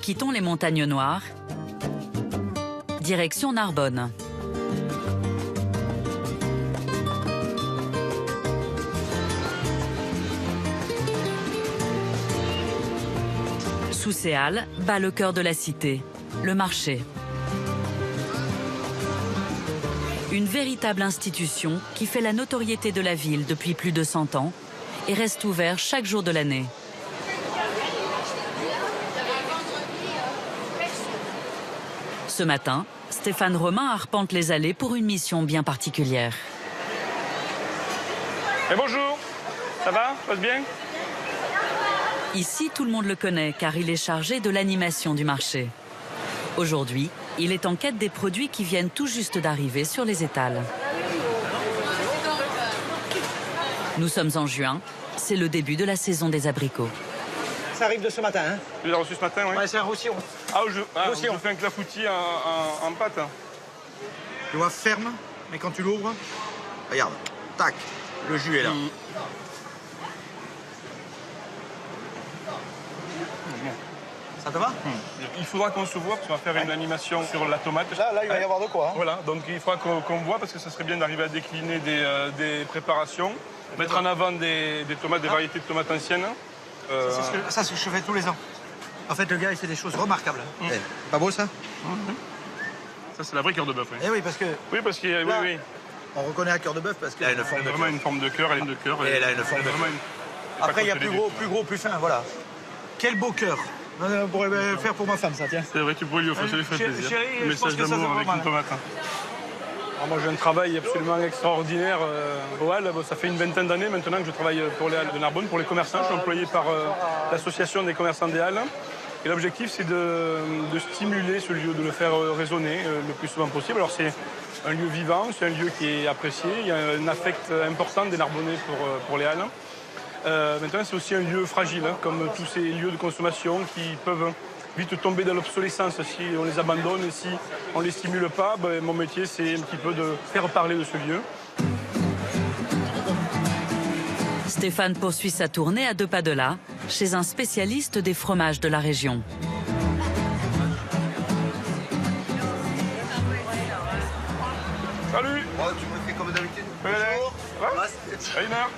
quittons les montagnes noires. Direction Narbonne. Sous ces halles, bat le cœur de la cité, le marché. Une véritable institution qui fait la notoriété de la ville depuis plus de 100 ans et reste ouvert chaque jour de l'année. Ce matin, Stéphane Romain arpente les allées pour une mission bien particulière. Et bonjour, ça va? Passe bien? Ici, tout le monde le connaît car il est chargé de l'animation du marché. Aujourd'hui, il est en quête des produits qui viennent tout juste d'arriver sur les étals. Nous sommes en juin, c'est le début de la saison des abricots. Ça arrive de ce matin, hein? Tu l'as reçu ce matin, oui? Ouais, c'est un roussillon. Ah, je fais un clafoutis en pâte. Tu vois, ferme, mais quand tu l'ouvres, regarde, tac, le jus est là. Ça te va? Il faudra qu'on se voit parce qu'on va faire une animation sur la tomate. Là, il va y avoir de quoi. Hein? Voilà, donc il faudra qu'on voit parce que ça serait bien d'arriver à décliner des préparations, mettre en avant des tomates, des variétés de tomates anciennes. Ça, c'est ce que je fais tous les ans. En fait, le gars, il fait des choses remarquables. Pas beau, ça? Ça, c'est la vraie cœur de bœuf, oui. Eh oui, parce que... Oui, parce qu'il y a... Là, oui. on reconnaît un cœur de bœuf parce qu'il a une forme de vraiment cœur. une forme de cœur, elle est de cœur. Et elle a une forme de cœur. Après, il y a plus gros, plus fin, voilà. Quel beau cœur. On pourrait le faire pour ma femme, ça, tiens. C'est vrai, tu pourrais lui offrir, ça lui ferait plaisir. Chérie, Un je pense message que ça d'amour se avec voit une mal. tomate. Alors moi, j'ai un travail absolument extraordinaire au Halles. Ça fait une vingtaine d'années maintenant que je travaille pour les Halles de Narbonne, pour les commerçants. Je suis employé par l'association des commerçants des Halles. Et l'objectif, c'est de stimuler ce lieu, de le faire résonner le plus souvent possible. Alors c'est un lieu vivant, c'est un lieu qui est apprécié. Il y a un affect important des Narbonnais pour les Halles. Maintenant, c'est aussi un lieu fragile, hein, comme tous ces lieux de consommation qui peuvent vite tomber dans l'obsolescence si on les abandonne et si on ne les stimule pas. Ben, mon métier, c'est un petit peu de faire parler de ce lieu. Stéphane poursuit sa tournée à 2 pas de là, chez un spécialiste des fromages de la région. Salut! Oh, tu me fais comme d'habitude. Bonjour! Ça va? Une heure?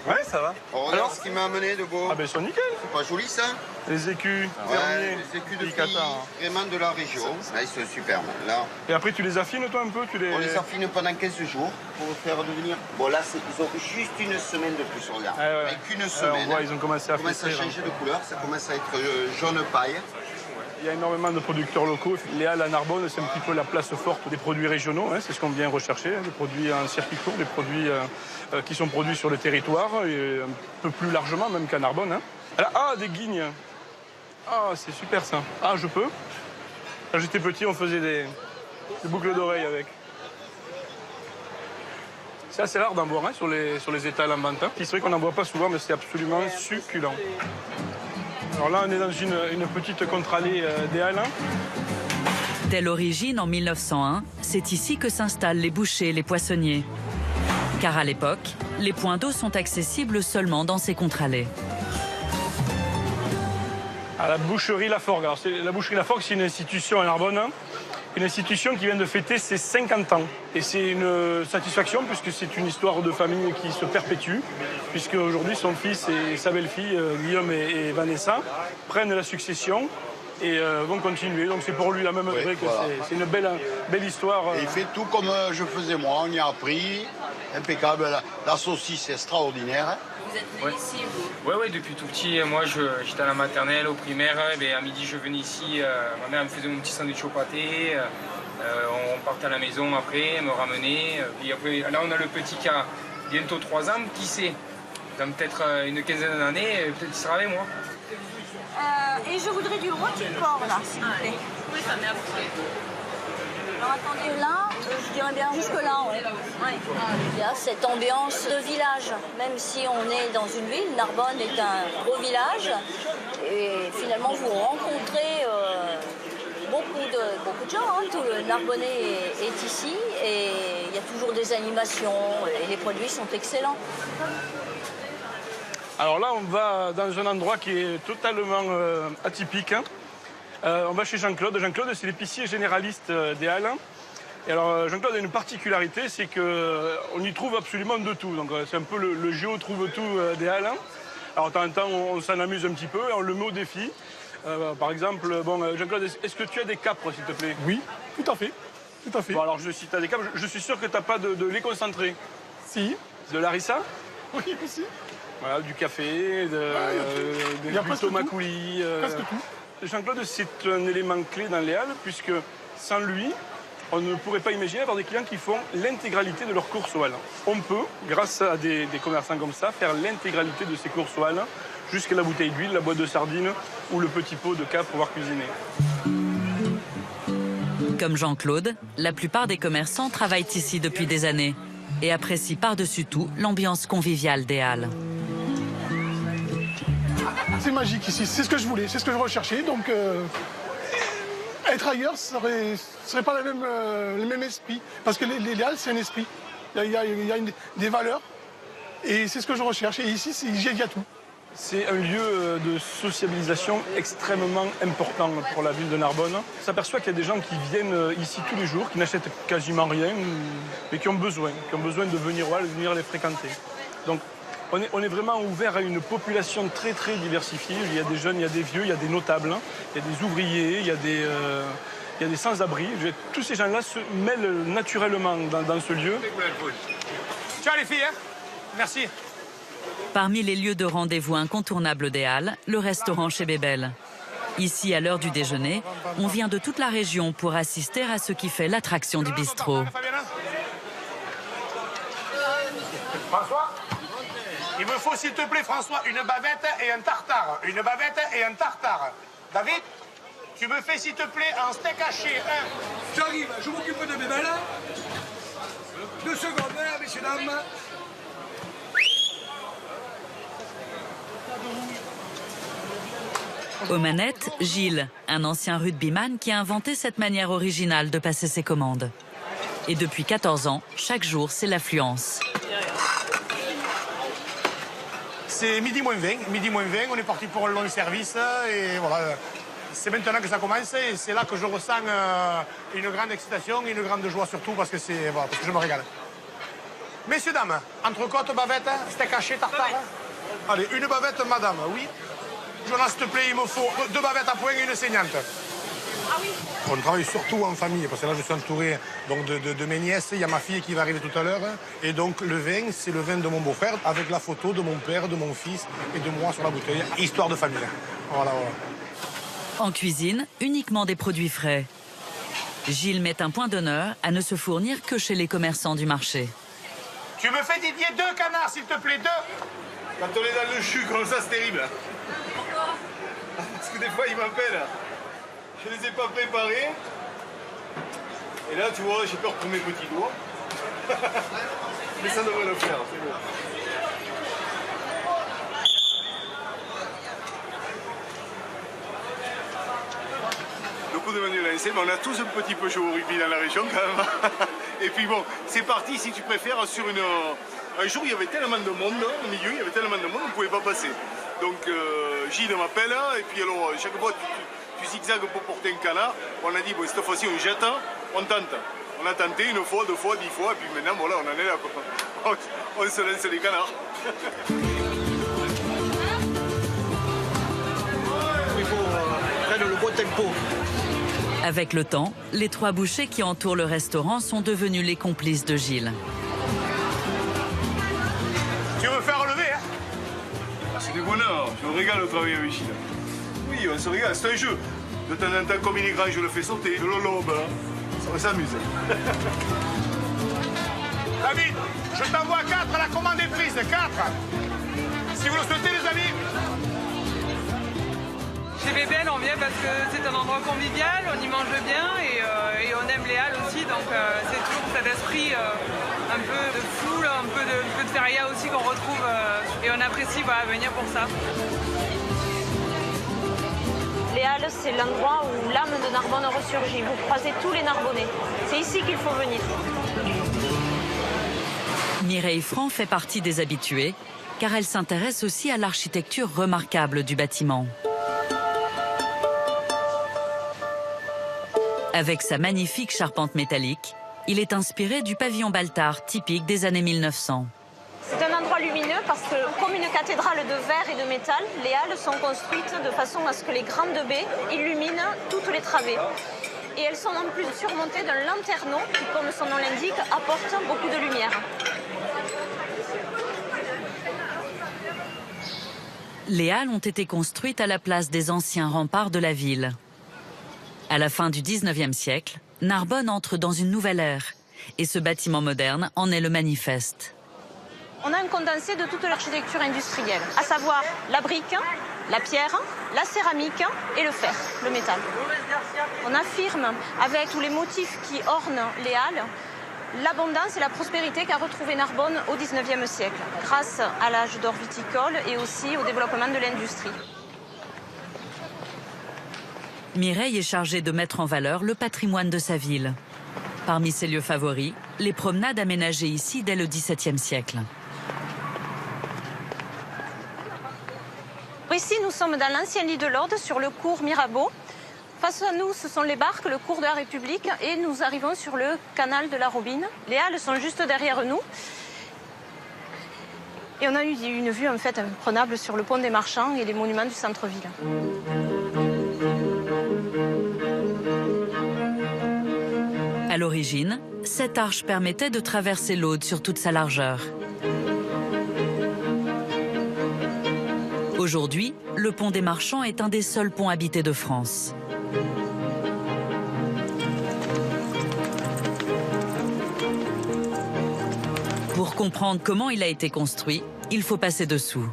Ouais, ça va. Oh, regarde ce qu'il m'a amené de beau. Ah ben, ils sont nickel! C'est pas joli ça? Les écus, Ouais, fermiers, les écus de Picata. filles, vraiment de la région. Là, ils sont superbes. Là, Et après, tu les affines, toi, un peu? on les affine pendant 15 jours pour faire devenir. Bon, là, ils ont juste une semaine de plus, regarde. Ah ouais. Avec une On semaine. voit, ils ont commencé à ça commence à flétrir, changer de couleur, ça commence à être jaune paille. Il y a énormément de producteurs locaux. Les Halles à Narbonne, c'est un petit peu la place forte des produits régionaux. Hein, c'est ce qu'on vient rechercher, des produits en circuit court, des produits qui sont produits sur le territoire, et un peu plus largement même qu'à Narbonne. Hein. Alors, des guignes. Ah, c'est super ça. Ah, je peux. Quand j'étais petit, on faisait des boucles d'oreilles avec. C'est assez rare d'en boire hein, sur les étals en vente. Hein. C'est vrai qu'on n'en boit pas souvent, mais c'est absolument succulent. Alors là, on est dans une petite contre-allée des Halles. Dès l'origine, en 1901, c'est ici que s'installent les bouchers et les poissonniers. Car à l'époque, les points d'eau sont accessibles seulement dans ces contre-allées. À la boucherie Laforgue. Alors, la boucherie Laforgue, c'est une institution à Narbonne. Hein. Une institution qui vient de fêter ses 50 ans. Et c'est une satisfaction puisque c'est une histoire de famille qui se perpétue. Puisque aujourd'hui, son fils et sa belle-fille, Guillaume et Vanessa, prennent la succession et vont continuer. Donc c'est pour lui la même œuvre que c'est une belle histoire. Et il fait tout comme je faisais moi, on y a appris, impeccable, la saucisse est extraordinaire. Vous êtes venu ici, vous? Oui, depuis tout petit. Moi, j'étais à la maternelle, au primaire. Et à midi, je venais ici. Ma mère me faisait mon petit sandwich au pâté. On partait à la maison après, elle me ramenait. Puis après, là, on a le petit qui a bientôt 3 ans. Qui sait? Dans peut-être une quinzaine d'années, peut-être qu'il sera avec moi. Et je voudrais du rôti de porc, là, s'il vous plaît. Oui, ça m'est approuvé. Alors attendez, là, je dirais bien jusque-là, ouais. Il y a cette ambiance de village. Même si on est dans une ville, Narbonne est un gros village. Et finalement, vous rencontrez beaucoup de gens. Hein. Tout le Narbonnais est ici. Et il y a toujours des animations. Et les produits sont excellents. Alors là, on va dans un endroit qui est totalement atypique. On va chez Jean-Claude. Jean-Claude, c'est l'épicier généraliste des Halles. Et alors, Jean-Claude a une particularité, c'est qu'on y trouve absolument de tout. Donc, c'est un peu le Géo trouve tout des Halles. Alors, de temps en temps, on s'en amuse un petit peu et on le met au défi. Par exemple, bon, Jean-Claude, est-ce que tu as des capres, s'il te plaît? Oui, tout à fait. Tout à fait. Bon, alors, si tu as des capres, je suis sûr que tu n'as pas de lait concentré. Si. De l'harissa? Oui, aussi. Voilà, du café, du Thomas coulis. Presque tout. Jean-Claude, c'est un élément clé dans les Halles, puisque sans lui, on ne pourrait pas imaginer avoir des clients qui font l'intégralité de leurs courses aux Halles. On peut, grâce à des commerçants comme ça, faire l'intégralité de ces courses aux Halles, jusqu'à la bouteille d'huile, la boîte de sardines ou le petit pot de cap pour pouvoir cuisiner. Comme Jean-Claude, la plupart des commerçants travaillent ici depuis des années et apprécient par-dessus tout l'ambiance conviviale des Halles. C'est magique ici, c'est ce que je voulais, c'est ce que je recherchais. Donc, être ailleurs, ce serait pas le même esprit. Parce que les Halles, c'est un esprit. Il y a des valeurs. Et c'est ce que je recherche. Et ici, il y a tout. C'est un lieu de sociabilisation extrêmement important pour la ville de Narbonne. On s'aperçoit qu'il y a des gens qui viennent ici tous les jours, qui n'achètent quasiment rien, mais qui ont besoin de venir aux Halles, de venir les fréquenter. Donc, on est vraiment ouvert à une population très très diversifiée. Il y a des jeunes, il y a des vieux, il y a des notables, il y a des ouvriers, il y a des sans-abri. Tous ces gens-là se mêlent naturellement dans ce lieu. Ciao les filles, hein. Merci. Parmi les lieux de rendez-vous incontournables des Halles, le restaurant chez Bébel. Ici, à l'heure du déjeuner, on vient de toute la région pour assister à ce qui fait l'attraction du bistrot. François, il me faut s'il te plaît François une bavette et un tartare. Une bavette et un tartare. David, tu me fais s'il te plaît un steak haché. J'arrive, je m'occupe de Bébel. 2 secondes, hein, messieurs, dames. Aux manettes, Gilles, un ancien rugbyman qui a inventé cette manière originale de passer ses commandes. Et depuis 14 ans, chaque jour, c'est l'affluence. C'est midi moins 20, on est parti pour un long service et voilà. C'est maintenant que ça commence et c'est là que je ressens une grande excitation et une grande joie surtout parce que je me régale. Messieurs, dames, entrecôte, bavette, steak haché, tartare. Allez, une bavette, madame, oui. Jonas, s'il te plaît, il me faut 2 bavettes à point et une saignante. Ah oui. On travaille surtout en famille, parce que là, je suis entouré donc, de mes nièces. Il y a ma fille qui va arriver tout à l'heure. Et donc, le vin, c'est le vin de mon beau-frère, avec la photo de mon père, de mon fils et de moi sur la bouteille. Histoire de famille. Voilà. En cuisine, uniquement des produits frais. Gilles met un point d'honneur à ne se fournir que chez les commerçants du marché. Tu me fais, Didier, 2 canards, s'il te plaît, 2. Quand on est dans le jus comme ça, c'est terrible. Parce que des fois, ils m'appellent. Je les ai pas préparés. Et là, tu vois, j'ai peur pour mes petits doigts. Mais ça devrait le faire, c'est bon. Le coup de main est lancé, mais on a tous un petit peu chaud au rugby dans la région quand même. Et puis bon, c'est parti, si tu préfères, sur une... Un jour, il y avait tellement de monde au milieu, il y avait tellement de monde, on ne pouvait pas passer. Donc Gilles m'appelle, et puis alors, chaque fois, tu zigzagues pour porter un canard. On a dit, bon, cette fois-ci, on jette, on tente. On a tenté 1 fois, 2 fois, 10 fois, et puis maintenant, voilà, on en est là. On se lance les canards. Il faut prendre le bon tempo. Avec le temps, les 3 bouchers qui entourent le restaurant sont devenus les complices de Gilles. Tu veux me faire relever, hein? C'est du bonheur, je me régale de travailler avec Gilles. Oui, on se régale, c'est un jeu. De temps en temps, comme il est grand, je le fais sauter. De l'olobe, on s'amuse. David, je t'envoie 4, la commande est prise, 4. Si vous le souhaitez, les amis. Chez Bébel, on vient parce que c'est un endroit convivial, on y mange bien et on aime les Halles aussi, donc c'est toujours cet esprit un peu de foule, un peu de feria aussi qu'on retrouve et on apprécie venir pour ça. Les Halles, c'est l'endroit où l'âme de Narbonne ressurgit. Vous croisez tous les Narbonnais. C'est ici qu'il faut venir. Mireille Franc fait partie des habitués car elle s'intéresse aussi à l'architecture remarquable du bâtiment. Avec sa magnifique charpente métallique, il est inspiré du pavillon Baltard typique des années 1900. C'est un endroit lumineux parce que, comme une cathédrale de verre et de métal, les halles sont construites de façon à ce que les grandes baies illuminent toutes les travées. Et elles sont en plus surmontées d'un lanterneau qui, comme son nom l'indique, apporte beaucoup de lumière. Les halles ont été construites à la place des anciens remparts de la ville. À la fin du 19e siècle, Narbonne entre dans une nouvelle ère. Et ce bâtiment moderne en est le manifeste. On a un condensé de toute l'architecture industrielle, à savoir la brique, la pierre, la céramique et le fer, le métal. On affirme, avec tous les motifs qui ornent les halles, l'abondance et la prospérité qu'a retrouvée Narbonne au XIXe siècle, grâce à l'âge d'or viticole et aussi au développement de l'industrie. Mireille est chargée de mettre en valeur le patrimoine de sa ville. Parmi ses lieux favoris, les promenades aménagées ici dès le XVIIe siècle. Ici, nous sommes dans l'ancien lit de l'Aude, sur le cours Mirabeau. Face à nous, ce sont les barques, le cours de la République, et nous arrivons sur le canal de la Robine. Les halles sont juste derrière nous. Et on a eu une vue en fait imprenable sur le pont des Marchands et les monuments du centre-ville. À l'origine, cette arche permettait de traverser l'Aude sur toute sa largeur. Aujourd'hui, le pont des Marchands est un des seuls ponts habités de France. Pour comprendre comment il a été construit, il faut passer dessous.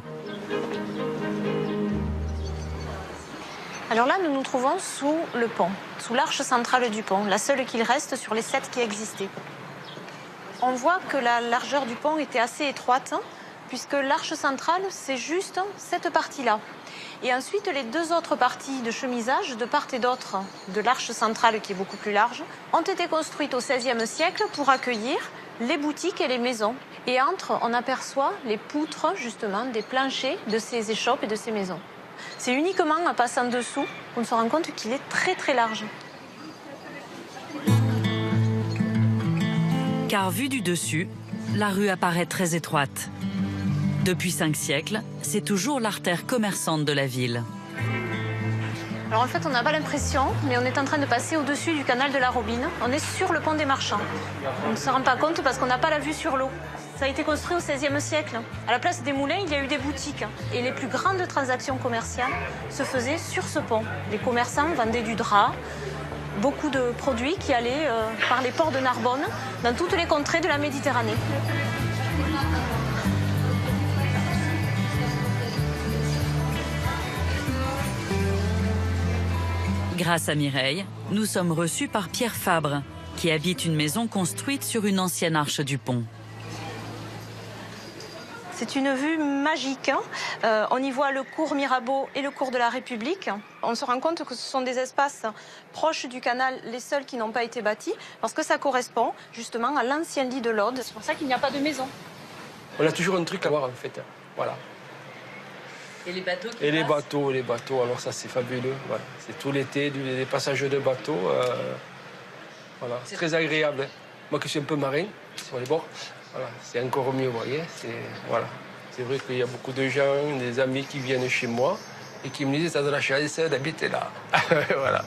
Alors là, nous nous trouvons sous le pont, sous l'arche centrale du pont, la seule qu'il reste sur les 7 qui existaient. On voit que la largeur du pont était assez étroite, puisque l'arche centrale, c'est juste cette partie-là. Et ensuite, les deux autres parties de chemisage, de part et d'autre de l'arche centrale, qui est beaucoup plus large, ont été construites au XVIe siècle pour accueillir les boutiques et les maisons. Et entre, on aperçoit les poutres, justement, des planchers de ces échoppes et de ces maisons. C'est uniquement en passant dessous qu'on se rend compte qu'il est très très large. Car vu du dessus, la rue apparaît très étroite. Depuis 5 siècles, c'est toujours l'artère commerçante de la ville. Alors en fait, on n'a pas l'impression, mais on est en train de passer au-dessus du canal de la Robine. On est sur le pont des Marchands. On ne se rend pas compte parce qu'on n'a pas la vue sur l'eau. Ça a été construit au XVIe siècle. À la place des moulins, il y a eu des boutiques. Et les plus grandes transactions commerciales se faisaient sur ce pont. Les commerçants vendaient du drap, beaucoup de produits qui allaient par les ports de Narbonne, dans toutes les contrées de la Méditerranée. Grâce à Mireille, nous sommes reçus par Pierre Fabre, qui habite une maison construite sur une ancienne arche du pont. C'est une vue magique. On y voit le cours Mirabeau et le cours de la République. On se rend compte que ce sont des espaces proches du canal, les seuls qui n'ont pas été bâtis, parce que ça correspond justement à l'ancien lit de l'Aude. C'est pour ça qu'il n'y a pas de maison. On a toujours un truc à voir en fait. Voilà. Et les bateaux qui les bateaux, alors ça c'est fabuleux. Voilà. C'est tout l'été, les passages de bateaux. Voilà. C'est très agréable. Moi qui suis un peu marin, sur les bords, voilà. C'est encore mieux, vous voyez. Voilà. C'est vrai qu'il y a beaucoup de gens, des amis qui viennent chez moi et qui me disent « t'as de la chance d'habiter là ». Voilà.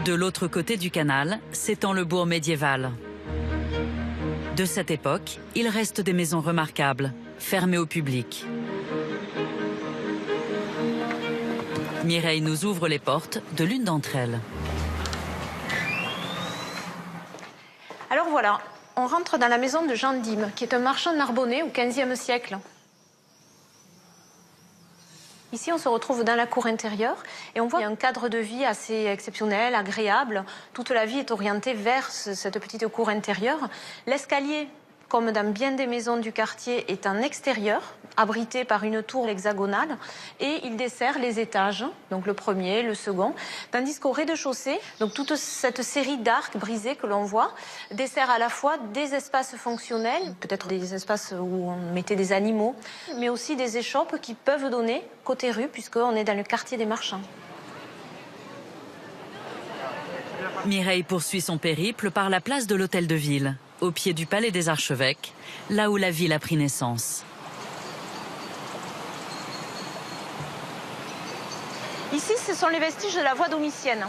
De l'autre côté du canal s'étend le bourg médiéval. De cette époque, il reste des maisons remarquables, fermées au public. Mireille nous ouvre les portes de l'une d'entre elles. Alors voilà, on rentre dans la maison de Jean Dime, qui est un marchand narbonnais au XVe siècle. Ici, on se retrouve dans la cour intérieure et on voit un cadre de vie assez exceptionnel, agréable. Toute la vie est orientée vers cette petite cour intérieure. L'escalier comme dans bien des maisons du quartier, est en extérieur, abrité par une tour hexagonale, et il dessert les étages, donc le premier, le second, tandis qu'au rez-de-chaussée, donc toute cette série d'arcs brisés que l'on voit, dessert à la fois des espaces fonctionnels, peut-être des espaces où on mettait des animaux, mais aussi des échoppes qui peuvent donner côté rue, puisqu'on est dans le quartier des marchands. Mireille poursuit son périple par la place de l'Hôtel de Ville, au pied du Palais des Archevêques, là où la ville a pris naissance. Ici, ce sont les vestiges de la voie domitienne.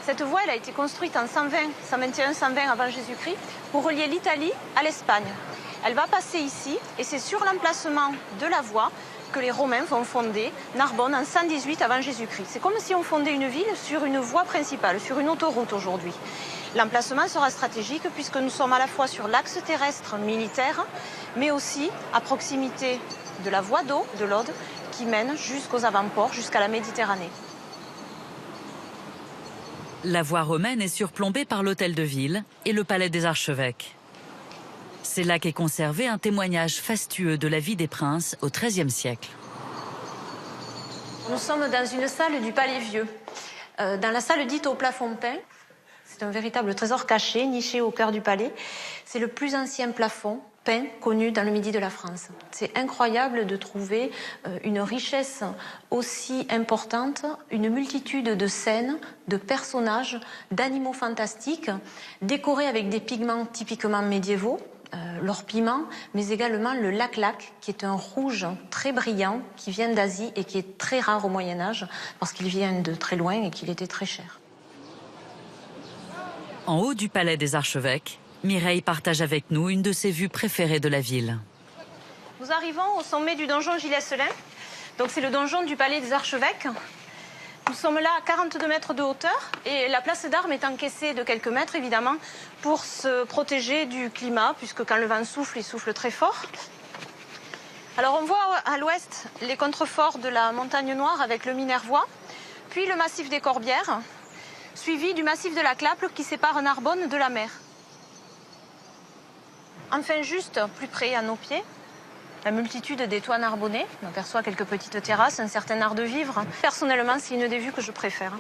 Cette voie, elle a été construite en 121-120 avant Jésus-Christ pour relier l'Italie à l'Espagne. Elle va passer ici et c'est sur l'emplacement de la voie que les Romains vont fonder Narbonne en 118 avant Jésus-Christ. C'est comme si on fondait une ville sur une voie principale, sur une autoroute aujourd'hui. L'emplacement sera stratégique puisque nous sommes à la fois sur l'axe terrestre militaire, mais aussi à proximité de la voie d'eau de l'Aude qui mène jusqu'aux avant-ports, jusqu'à la Méditerranée. La voie romaine est surplombée par l'Hôtel de Ville et le Palais des Archevêques. C'est là qu'est conservé un témoignage fastueux de la vie des princes au XIIIe siècle. Nous sommes dans une salle du Palais Vieux, dans la salle dite au plafond peint. C'est un véritable trésor caché, niché au cœur du palais. C'est le plus ancien plafond peint connu dans le Midi de la France. C'est incroyable de trouver une richesse aussi importante, une multitude de scènes, de personnages, d'animaux fantastiques, décorés avec des pigments typiquement médiévaux, l'orpiment, mais également le lac-lac, qui est un rouge très brillant, qui vient d'Asie et qui est très rare au Moyen-Âge, parce qu'il vient de très loin et qu'il était très cher. En haut du Palais des Archevêques, Mireille partage avec nous une de ses vues préférées de la ville. Nous arrivons au sommet du donjon Gilles-Esselin. Donc c'est le donjon du Palais des Archevêques. Nous sommes là à 42 mètres de hauteur et la place d'armes est encaissée de quelques mètres, évidemment, pour se protéger du climat, puisque quand le vent souffle, il souffle très fort. Alors on voit à l'ouest les contreforts de la Montagne Noire avec le Minervois, puis le massif des Corbières, suivi du massif de la Claple qui sépare Narbonne de la mer. Enfin, juste plus près à nos pieds, la multitude des toits narbonnais. On aperçoit quelques petites terrasses, un certain art de vivre. Personnellement, c'est une des vues que je préfère.